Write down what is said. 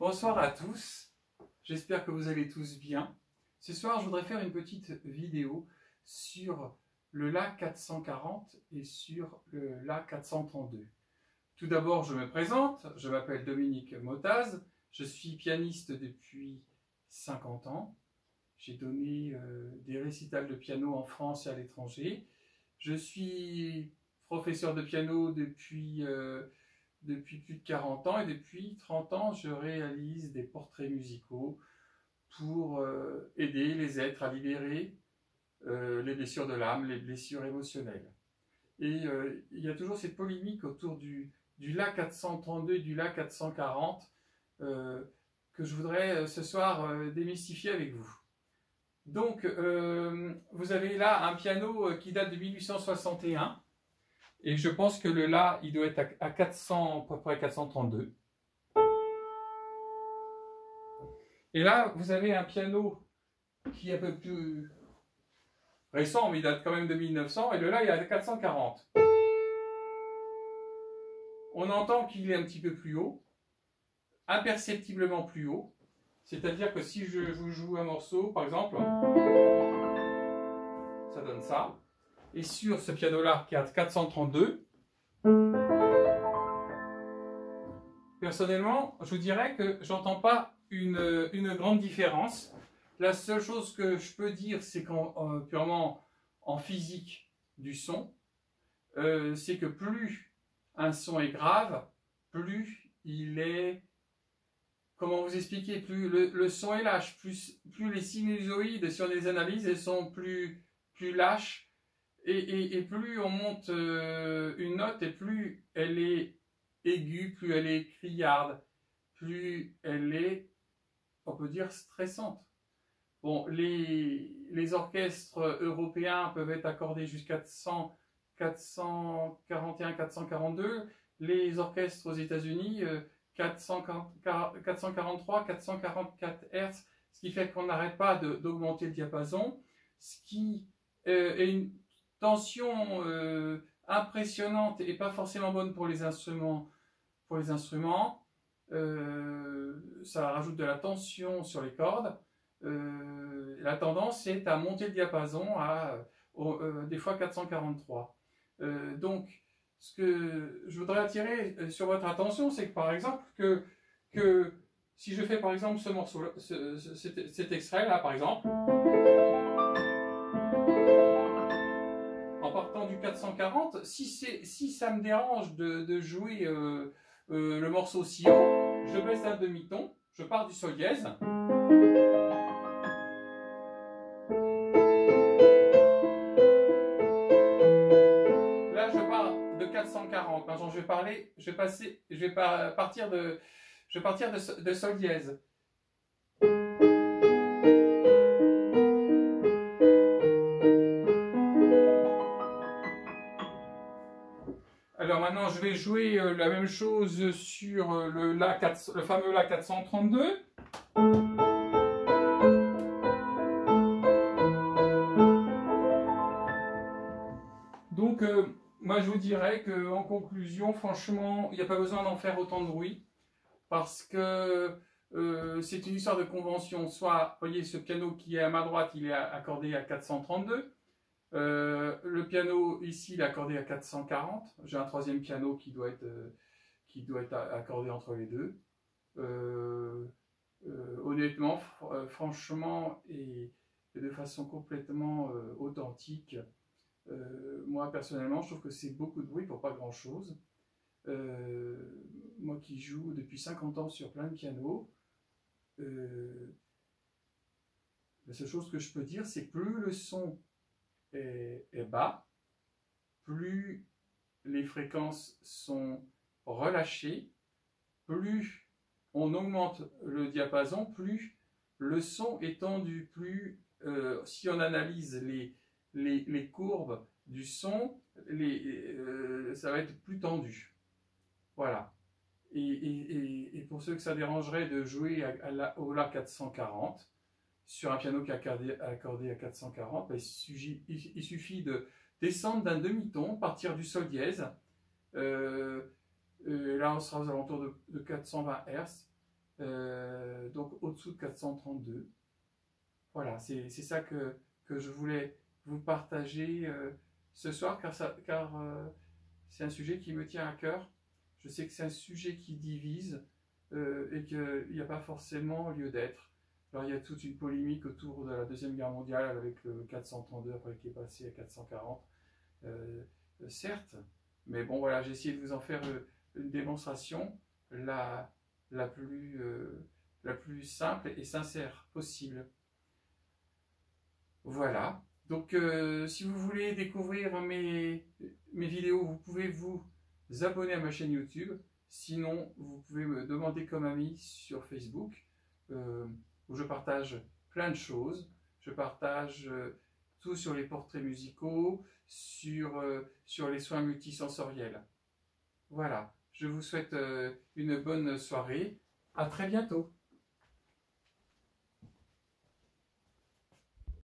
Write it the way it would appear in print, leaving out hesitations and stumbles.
Bonsoir à tous, j'espère que vous allez tous bien. Ce soir, je voudrais faire une petite vidéo sur le La 440 et sur le La 432. Tout d'abord, je me présente, je m'appelle Dominique Motaz, je suis pianiste depuis 50 ans. J'ai donné des récitals de piano en France et à l'étranger. Je suis professeur de piano depuis plus de 40 ans et depuis 30 ans, je réalise des portraits musicaux pour aider les êtres à libérer les blessures de l'âme, les blessures émotionnelles. Et il y a toujours cette polémique autour du La 432 et du La 440 que je voudrais ce soir démystifier avec vous. Donc, vous avez là un piano qui date de 1861. Et je pense que le La, il doit être à 400, à peu près 432. Et là, vous avez un piano qui est un peu plus récent, mais il date quand même de 1900. Et le La, il est à 440. On entend qu'il est un petit peu plus haut, imperceptiblement plus haut. C'est-à-dire que si je vous joue un morceau, par exemple, ça donne ça. Et sur ce piano-là, qui est à 432, personnellement, je vous dirais que j'entends pas une grande différence. La seule chose que je peux dire, c'est purement en physique du son, c'est que plus un son est grave, plus il est, comment vous expliquer, plus le son est lâche, plus les sinusoïdes sur les analyses, elles sont plus lâches, et plus on monte une note, et plus elle est aiguë, plus elle est criarde, plus elle est, on peut dire, stressante. Bon, les orchestres européens peuvent être accordés jusqu'à 441, 442. Les orchestres aux États-Unis, 443, 444 Hz, ce qui fait qu'on n'arrête pas d'augmenter le diapason, ce qui est une tension impressionnante et pas forcément bonne pour les instruments. Ça rajoute de la tension sur les cordes. La tendance est à monter le diapason à des fois 443. Donc, ce que je voudrais attirer sur votre attention, c'est que par exemple, que si je fais par exemple ce morceau, cet extrait-là par exemple, en partant du 440, si ça me dérange de jouer le morceau si haut, je baisse d'un demi-ton, je pars du sol dièse. Là, je pars de 440. Maintenant, je vais partir de sol dièse. Alors maintenant, je vais jouer la même chose sur le fameux La 432. Donc, moi, je vous dirais qu'en conclusion, franchement, il n'y a pas besoin d'en faire autant de bruit, parce que c'est une histoire de convention. Soit, vous voyez, ce piano qui est à ma droite, il est accordé à 432. Le piano ici, il est accordé à 440. J'ai un troisième piano qui doit être accordé entre les deux. Honnêtement, franchement, et de façon complètement authentique, moi personnellement, je trouve que c'est beaucoup de bruit pour pas grand chose. Moi qui joue depuis 50 ans sur plein de pianos, la seule chose que je peux dire, c'est que plus le son est bas, plus les fréquences sont relâchées, plus on augmente le diapason, plus le son est tendu, plus si on analyse les courbes du son, ça va être plus tendu. Voilà. Et pour ceux que ça dérangerait de jouer au La 440, sur un piano qui est accordé à 440, il suffit de descendre d'un demi-ton, partir du sol dièse. Là, on sera aux alentours de 420 Hz. donc au-dessous de 432. Voilà, c'est ça que je voulais vous partager ce soir, car c'est un sujet qui me tient à cœur. Je sais que c'est un sujet qui divise et qu'il n'y a pas forcément lieu d'être. Alors il y a toute une polémique autour de la Deuxième Guerre mondiale avec le 432 après qui est passé à 440, certes, mais bon voilà, j'ai essayé de vous en faire une démonstration la plus simple et sincère possible. Voilà, donc si vous voulez découvrir mes vidéos, vous pouvez vous abonner à ma chaîne YouTube. Sinon, vous pouvez me demander comme ami sur Facebook, où je partage plein de choses. Je partage tout sur les portraits musicaux, sur les soins multisensoriels. Voilà, je vous souhaite une bonne soirée. À très bientôt.